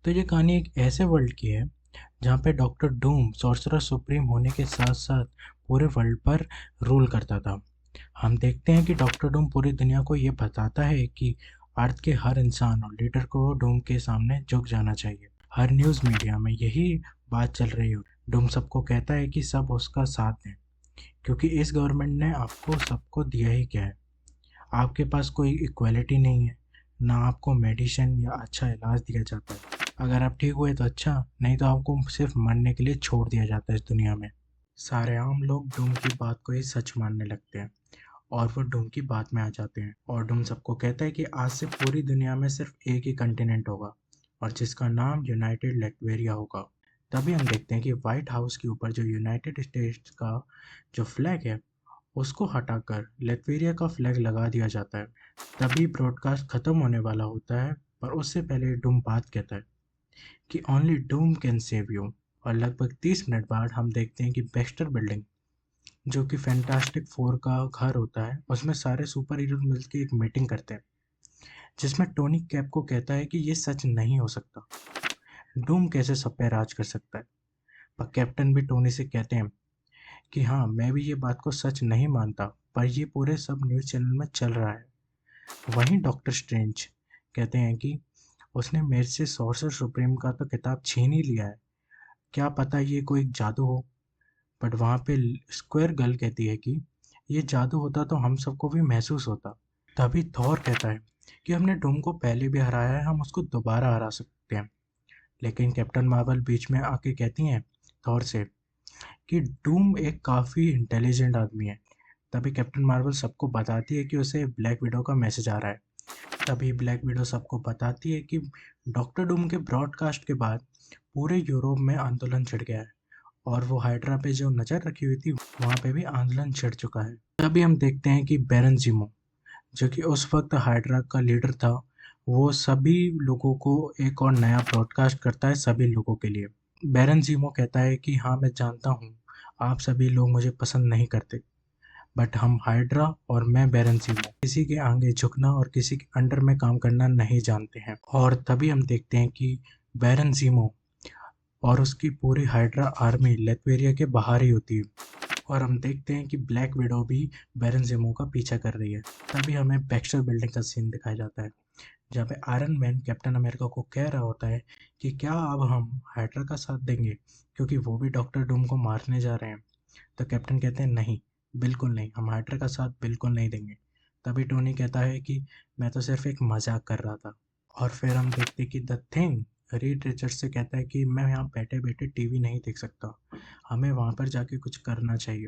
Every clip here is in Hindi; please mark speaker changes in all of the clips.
Speaker 1: तो ये कहानी एक ऐसे वर्ल्ड की है जहाँ पे डॉक्टर डूम सॉर्सरर सुप्रीम होने के साथ साथ पूरे वर्ल्ड पर रूल करता था। हम देखते हैं कि डॉक्टर डूम पूरी दुनिया को ये बताता है कि अर्थ के हर इंसान और लीडर को डूम के सामने झुक जाना चाहिए। हर न्यूज़ मीडिया में यही बात चल रही हो। डूम सबको कहता है कि सब उसका साथ दें, क्योंकि इस गवर्नमेंट ने आपको सबको दिया ही क्या है। आपके पास कोई इक्वालिटी नहीं है, ना आपको मेडिसिन या अच्छा इलाज दिया जाता है। अगर आप ठीक हुए तो अच्छा, नहीं तो आपको सिर्फ मरने के लिए छोड़ दिया जाता है इस दुनिया में। सारे आम लोग डूम की बात को ही सच मानने लगते हैं और वो डूम की बात में आ जाते हैं। और डूम सबको कहता है कि आज से पूरी दुनिया में सिर्फ एक ही कंटिनेंट होगा और जिसका नाम यूनाइटेड लेटवेरिया होगा। तभी हम देखते हैं कि व्हाइट हाउस के ऊपर जो यूनाइटेड स्टेट्स का जो फ्लैग है उसको हटाकर लेटवेरिया का फ्लैग लगा दिया जाता है। तभी ब्रॉडकास्ट खत्म होने वाला होता है, पर उससे पहले डूम बात कहता है कि only Doom can save you. और लगभग 30 मिनट बाद हम देखते हैं कि बेक्स्टर बिल्डिंग, जो कि फैंटास्टिक फोर का घर होता है, उसमें सारे सुपर हीरो मिलकर एक मीटिंग करते हैं जिसमें टोनी कैप को कहता है कि ये सच नहीं हो सकता। डूम कैसे सब पे राज कर सकता है। पर कैप्टन भी टोनी से कहते हैं कि हाँ, मैं भी ये बात को सच नहीं मानता, पर ये पूरे सब न्यूज़ चैनल में चल रहा है। वहीं डॉक्टर स्ट्रेंज कहते हैं कि उसने मेरे से सॉर्सर सुप्रीम का तो खिताब छीन ही लिया है, क्या पता ये कोई जादू हो। बट वहाँ पे स्क्वायर गर्ल कहती है कि ये जादू होता तो हम सबको भी महसूस होता। तभी थॉर कहता है कि हमने डूम को पहले भी हराया है, हम उसको दोबारा हरा सकते हैं। लेकिन कैप्टन मार्वल बीच में आके कहती हैं थॉर से कि डूम एक काफ़ी इंटेलिजेंट आदमी है। तभी कैप्टन मार्वल सबको बताती है कि उसे ब्लैक विडो का मैसेज आ रहा है। तभी ब्लैक विडो सबको बताती है कि डॉक्टर डूम के ब्रॉडकास्ट के बाद पूरे यूरोप में आंदोलन छिड़ गया है और वो हाइड्रा पे जो नज़र रखी हुई थी वहाँ पे भी आंदोलन छिड़ चुका है। तभी हम देखते हैं कि बैरन जीमो, जो कि उस वक्त हाइड्रा का लीडर था, वो सभी लोगों को एक और नया ब्रॉडकास्ट करता है सभी लोगों के लिए। बैरन जीमो कहता है कि हाँ, मैं जानता हूँ आप सभी लोग मुझे पसंद नहीं करते, बट हम हाइड्रा और मैं बैरन जीमो किसी के आगे झुकना और किसी के अंडर में काम करना नहीं जानते हैं। और तभी हम देखते हैं कि बैरन जीमो और उसकी पूरी हाइड्रा आर्मी लेथवेरिया के बाहर ही होती है और हम देखते हैं कि ब्लैक विडो भी बैरन जीमो का पीछा कर रही है। तभी हमें बैक्स्टर बिल्डिंग का सीन दिखाया जाता है जहाँ पे आयरन मैन कैप्टन अमेरिका को कह रहा होता है कि क्या अब हम हाइड्रा का साथ देंगे, क्योंकि वो भी डॉक्टर डूम को मारने जा रहे हैं। तो कैप्टन कहते हैं नहीं, बिल्कुल नहीं, हम हाइड्रा का साथ बिल्कुल नहीं देंगे। तभी टोनी कहता है कि मैं तो सिर्फ एक मजाक कर रहा था। और फिर हम देखते हैं कि द थिंग रीड रिचर्ड्स से कहता है कि मैं यहाँ बैठे बैठे टीवी नहीं देख सकता, हमें वहाँ पर जाके कुछ करना चाहिए।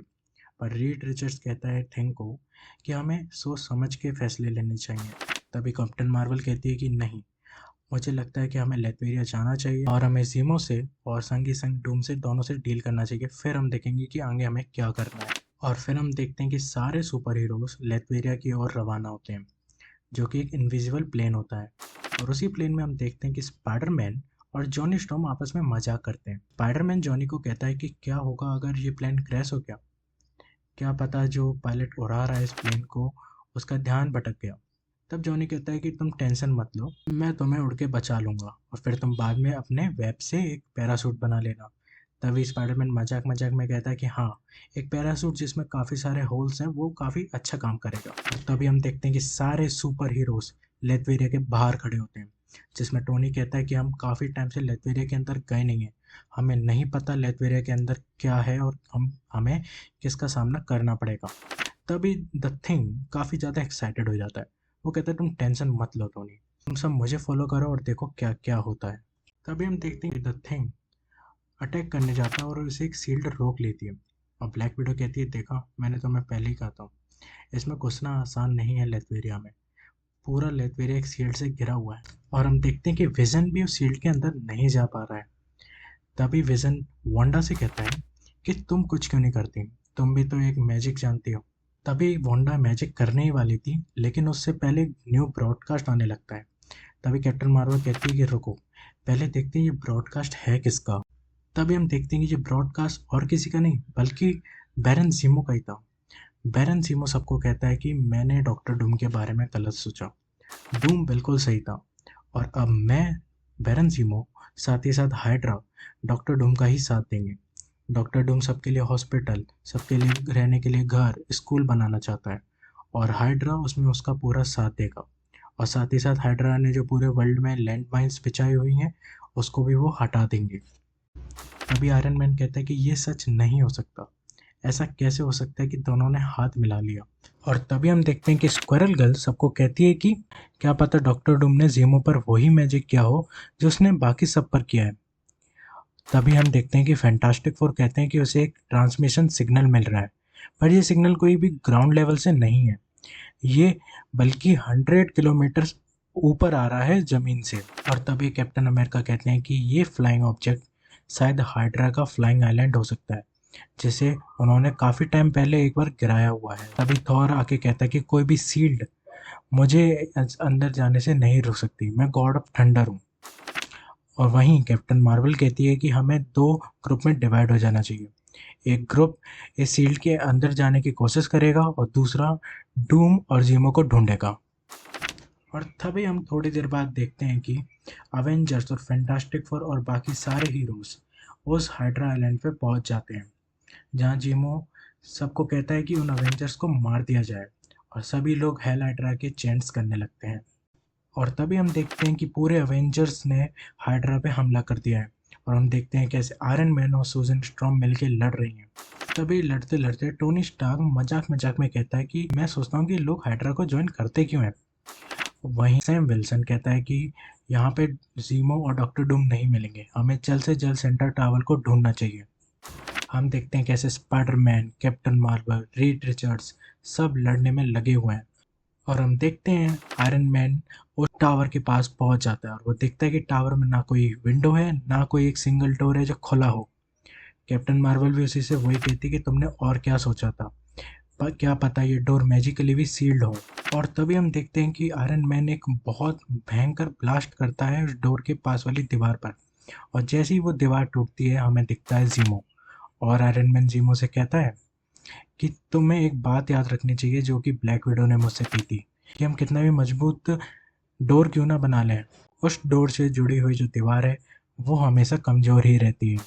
Speaker 1: पर रीड रिचर्ड्स कहता है थिंग को कि हमें सोच समझ के फैसले लेने चाहिए। तभी कैप्टन मार्वल कहती है कि नहीं, मुझे लगता है कि हमें लेथवेरिया जाना चाहिए और हमें जीमो से और संगी संग डूम से दोनों से डील करना चाहिए। फिर हम देखेंगे कि आगे हमें क्या करना है। और फिर हम देखते हैं कि सारे सुपर हीरोज लेथवेरिया की ओर रवाना होते हैं, जो कि एक इनविजिबल प्लेन होता है। और उसी प्लेन में हम देखते हैं कि स्पाइडरमैन और जॉनी स्टॉर्म आपस में मजाक करते हैं। स्पाइडरमैन जॉनी को कहता है कि क्या होगा अगर ये प्लेन क्रैश हो गया, क्या पता जो पायलट उड़ा रहा है इस प्लेन को उसका ध्यान भटक गया। तब जॉनी कहता है कि तुम टेंशन मत लो, मैं तुम्हें उड़ के बचा लूंगा और फिर तुम बाद में अपने वेब से एक पैरासूट बना लेना। तभी स्पाइडरमैन मजाक मजाक में कहता है कि हाँ, एक पैरासूट जिसमें काफ़ी सारे होल्स हैं वो काफ़ी अच्छा काम करेगा। और तभी हम देखते हैं कि सारे सुपर हीरोज लेथवेरिया के बाहर खड़े होते हैं, जिसमें टोनी कहता है कि हम काफ़ी टाइम से लेथवेरिया के अंदर गए नहीं हैं, हमें नहीं पता लेथवेरिया के अंदर क्या है और हमें किसका सामना करना पड़ेगा। तभी द थिंग काफ़ी ज़्यादा एक्साइटेड हो जाता है। वो कहता है तुम टेंशन मत लो टोनी, तुम सब मुझे फॉलो करो और देखो क्या क्या होता है। तभी हम देखते हैं द थिंग अटैक करने जाता है और उसे एक शील्ड रोक लेती है। और ब्लैक विडो कहती है देखा, मैंने तुम्हें पहले ही कहा था, इसमें घुसना आसान नहीं है लेथवेरिया में, पूरा लेथवेरिया एक शील्ड से घिरा हुआ है। और हम देखते हैं कि विजन भी उस शील्ड के अंदर नहीं जा पा रहा है। तभी विजन वांडा से कहता है कि तुम कुछ क्यों नहीं करती, तुम भी तो एक मैजिक जानती हो। तभी वांडा मैजिक करने ही वाली थी, लेकिन उससे पहले न्यू ब्रॉडकास्ट आने लगता है। तभी कैप्टन मार्वल कहती है कि रुको, पहले देखते हैं ये ब्रॉडकास्ट है किसका। तभी हम देखते हैं कि ये ब्रॉडकास्ट और किसी का नहीं बल्कि बैरन जीमो का ही था। बैरन जीमो सबको कहता है कि मैंने डॉक्टर डूम के बारे में गलत सोचा, डूम बिल्कुल सही था और अब मैं बैरन जीमो साथ ही साथ हाइड्रा डॉक्टर डूम का ही साथ देंगे। डॉक्टर डूम सबके लिए हॉस्पिटल, सबके लिए रहने के लिए घर, स्कूल बनाना चाहता है और हाइड्रा उसमें उसका पूरा साथ देगा। और साथ ही साथ हाइड्रा ने जो पूरे वर्ल्ड में लैंड माइन्स बिछाई हुई हैं उसको भी वो हटा देंगे। तभी आयरन मैन कहता है कि ये सच नहीं हो सकता, ऐसा कैसे हो सकता है कि दोनों ने हाथ मिला लिया। और तभी हम देखते हैं कि स्क्वायरल गर्ल सबको कहती है कि क्या पता डॉक्टर डूम ने जीमो पर वही मैजिक किया हो जो उसने बाकी सब पर किया है। तभी हम देखते हैं कि फैंटास्टिक फोर कहते हैं कि उसे एक ट्रांसमिशन सिग्नल मिल रहा है, पर ये सिग्नल कोई भी ग्राउंड लेवल से नहीं है, ये बल्कि 100 किलोमीटर ऊपर आ रहा है ज़मीन से। और तभी कैप्टन अमेरिका कहते हैं कि ये फ्लाइंग ऑब्जेक्ट शायद हाइड्रा का फ्लाइंग आइलैंड हो सकता है, जिसे उन्होंने काफ़ी टाइम पहले एक बार गिराया हुआ है। तभी थॉर आके कहता है कि कोई भी सील्ड मुझे अंदर जाने से नहीं रोक सकती, मैं गॉड ऑफ थंडर हूँ। और वहीं कैप्टन मार्वल कहती है कि हमें 2 ग्रुप में डिवाइड हो जाना चाहिए। एक ग्रुप इस सील्ड के अंदर जाने की कोशिश करेगा और दूसरा डूम और जीमो को ढूंढेगा। और तभी हम थोड़ी देर बाद देखते हैं कि अवेंजर्स और फैंटास्टिक फोर और बाकी सारे हीरोज उस हाइड्रा आइलैंड पे पहुंच जाते हैं, जहां जीमो सबको कहता है कि उन अवेंजर्स को मार दिया जाए और सभी लोग हेल हाइड्रा के चैंट्स करने लगते हैं। और तभी हम देखते हैं कि पूरे अवेंजर्स ने हाइड्रा पे हमला कर दिया है और हम देखते हैं कैसे आयरन मैन और सुजन स्ट्रॉम मिलके लड़ रही हैं। तभी लड़ते लड़ते टोनी स्टार्क मजाक मजाक में कहता है कि मैं सोचता हूँ कि लोग हाइड्रा को ज्वाइन करते क्यों हैं। वहीं सैम विल्सन कहता है कि यहाँ पे जीमो और डॉक्टर डूम नहीं मिलेंगे, हमें जल्द से जल्द सेंटर टावर को ढूंढना चाहिए। हम देखते हैं कैसे Spiderman, captain Marvel, Reed Richards सब लड़ने में लगे हुए हैं। और हम देखते हैं आयरन मैन उस टावर के पास पहुंच जाता है और वो देखता है कि टावर में ना कोई विंडो है, ना कोई एक सिंगल डोर है जो खुला हो। कैप्टन मार्वल भी उसी से वही कहती है कि तुमने और क्या सोचा था, पर क्या पता ये डोर मैजिकली भी सील्ड हो। और तभी हम देखते हैं कि आयरन मैन एक बहुत भयंकर ब्लास्ट करता है उस डोर के पास वाली दीवार पर और जैसे ही वो दीवार टूटती है हमें दिखता है जीमो। और आयरन मैन जीमो से कहता है कि तुम्हें एक बात याद रखनी चाहिए जो कि ब्लैक विडो ने मुझसे की थी, कि हम कितना भी मजबूत डोर क्यों ना बना लें, उस डोर से जुड़ी हुई जो दीवार है वो हमेशा कमज़ोर ही रहती है।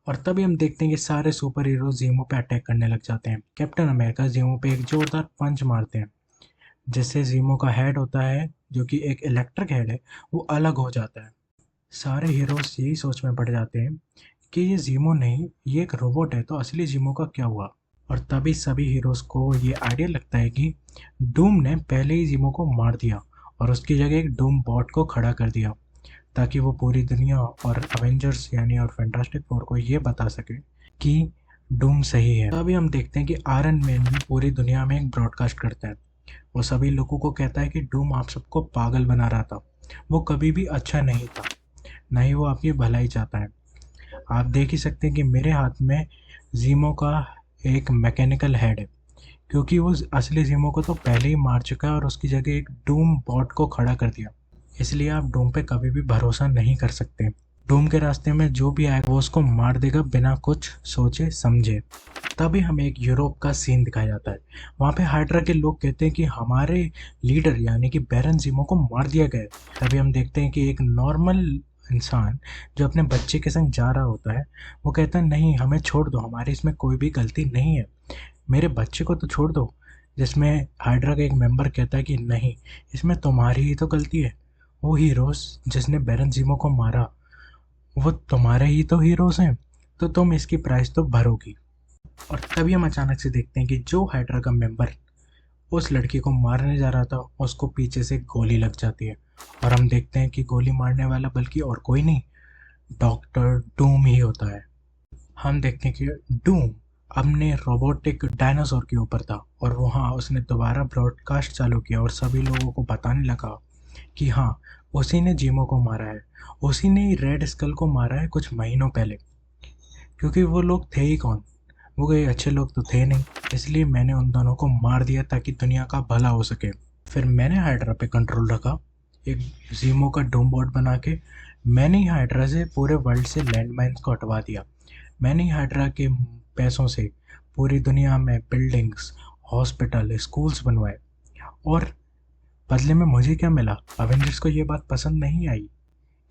Speaker 1: और तभी हम देखते हैं कि सारे सुपर हीरो जीमो पे अटैक करने लग जाते हैं। कैप्टन अमेरिका जीमो पे एक जोरदार पंच मारते हैं, जिससे जीमो का हेड होता है जो कि एक इलेक्ट्रिक हेड है वो अलग हो जाता है। सारे हीरोज यही सोच में पड़ जाते हैं कि ये जीमो नहीं, ये एक रोबोट है, तो असली जीमो का क्या हुआ। और तभी सभी हीरोज को ये आइडिया लगता है कि डूम ने पहले ही जीमो को मार दिया और उसकी जगह एक डूम बॉट को खड़ा कर दिया, ताकि वो पूरी दुनिया और अवेंजर्स यानी और फैंटास्टिक फोर को ये बता सके कि डूम सही है। तभी हम देखते हैं कि आयरन मैन भी पूरी दुनिया में एक ब्रॉडकास्ट करता है। वो सभी लोगों को कहता है कि डूम आप सबको पागल बना रहा था, वो कभी भी अच्छा नहीं था, ना ही वो आपकी भलाई चाहता है। आप देख ही सकते हैं कि मेरे हाथ में जीमो का एक मैकेनिकल हेड है, क्योंकि वो असली जीमो को तो पहले ही मार चुका है और उसकी जगह एक डूम बॉट को खड़ा कर दिया। इसलिए आप डूम पे कभी भी भरोसा नहीं कर सकते। डूम के रास्ते में जो भी आएगा वो उसको मार देगा बिना कुछ सोचे समझे। तभी हमें एक यूरोप का सीन दिखाया जाता है। वहाँ पे हाइड्रा के लोग कहते हैं कि हमारे लीडर यानी कि बैरन जीमो को मार दिया गया है। तभी हम देखते हैं कि एक नॉर्मल इंसान जो अपने बच्चे के संग जा रहा होता है वो कहता है नहीं, हमें छोड़ दो, हमारी इसमें कोई भी गलती नहीं है, मेरे बच्चे को तो छोड़ दो। जिसमें हाइड्रा का एक मेंबर कहता है कि नहीं, इसमें तुम्हारी ही तो गलती है, वो हीरोज जिसने बैरन जीमो को मारा वो तुम्हारे ही तो हीरोज हैं, तो तुम इसकी प्राइस तो भरोगी। और तभी हम अचानक से देखते हैं कि जो हाइड्रा का मेंबर उस लड़की को मारने जा रहा था उसको पीछे से गोली लग जाती है और हम देखते हैं कि गोली मारने वाला बल्कि और कोई नहीं, डॉक्टर डूम ही होता है। हम देखते हैं कि डूम अपने रोबोटिक डायनासोर के ऊपर था और वहाँ उसने दोबारा ब्रॉडकास्ट चालू किया और सभी लोगों को बताने लगा कि हाँ, उसी ने जीमो को मारा है, उसी ने ही रेड स्कल को मारा है कुछ महीनों पहले। क्योंकि वो लोग थे ही कौन, वो कोई अच्छे लोग तो थे नहीं, इसलिए मैंने उन दोनों को मार दिया ताकि दुनिया का भला हो सके। फिर मैंने हाइड्रा पे कंट्रोल रखा, एक जीमो का डूम बॉट बना के मैंने ही हाइड्रा से पूरे वर्ल्ड से लैंड माइन्स को हटवा दिया। मैंने ही हाइड्रा के पैसों से पूरी दुनिया में बिल्डिंग्स, हॉस्पिटल, स्कूल्स बनवाए और बदले में मुझे क्या मिला? अवेंजर्स को ये बात पसंद नहीं आई,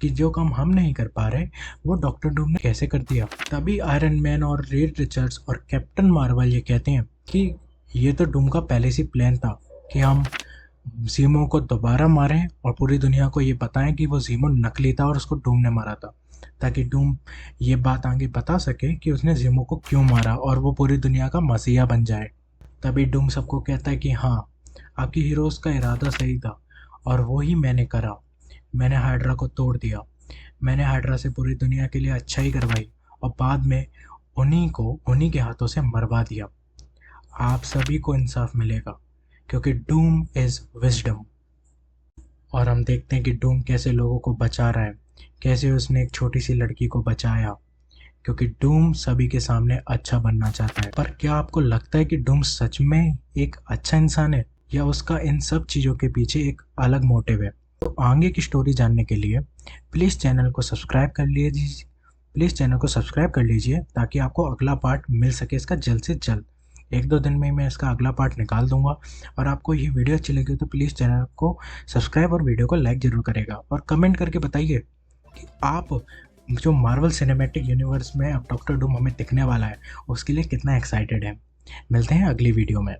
Speaker 1: कि जो काम हम नहीं कर पा रहे वो डॉक्टर डूम ने कैसे कर दिया। तभी आयरन मैन और रीड रिचर्ड्स और कैप्टन मार्वल ये कहते हैं कि ये तो डूम का पहले से प्लान था कि हम जीमो को दोबारा मारें और पूरी दुनिया को ये बताएं कि वो जीमो नकली था और उसको डूम ने मारा था, ताकि डूम ये बात आगे बता सके कि उसने जीमो को क्यों मारा और वो पूरी दुनिया का मसीहा बन जाए। तभी डूम सबको कहता है कि हाँ, आपकी हीरोज़ का इरादा सही था और वो ही मैंने करा। मैंने हाइड्रा को तोड़ दिया। मैंने हाइड्रा से पूरी दुनिया के लिए अच्छाई करवाई और बाद में उन्हीं के हाथों से मरवा दिया। आप सभी को इंसाफ मिलेगा क्योंकि डूम इज़ विजडम। और हम देखते हैं कि डूम कैसे लोगों को बचा रहा है, कैसे उसने एक छोटी सी लड़की को बचाया, क्योंकि डूम सभी के सामने अच्छा बनना चाहता है। पर क्या आपको लगता है कि डूम सच में एक अच्छा इंसान है या उसका इन सब चीज़ों के पीछे एक अलग मोटिव है? तो आगे की स्टोरी जानने के लिए प्लीज़ चैनल को सब्सक्राइब कर लीजिए ताकि आपको अगला पार्ट मिल सके इसका जल्द से जल्द। 1-2 दिन में मैं इसका अगला पार्ट निकाल दूंगा। और आपको ये वीडियो अच्छी लगी तो प्लीज़ चैनल को सब्सक्राइब और वीडियो को लाइक ज़रूर करेगा और कमेंट करके बताइए कि आप जो मार्वल सिनेमैटिक यूनिवर्स में अब डॉक्टर डूम हमें दिखने वाला है उसके लिए कितना एक्साइटेड है। मिलते हैं अगली वीडियो में।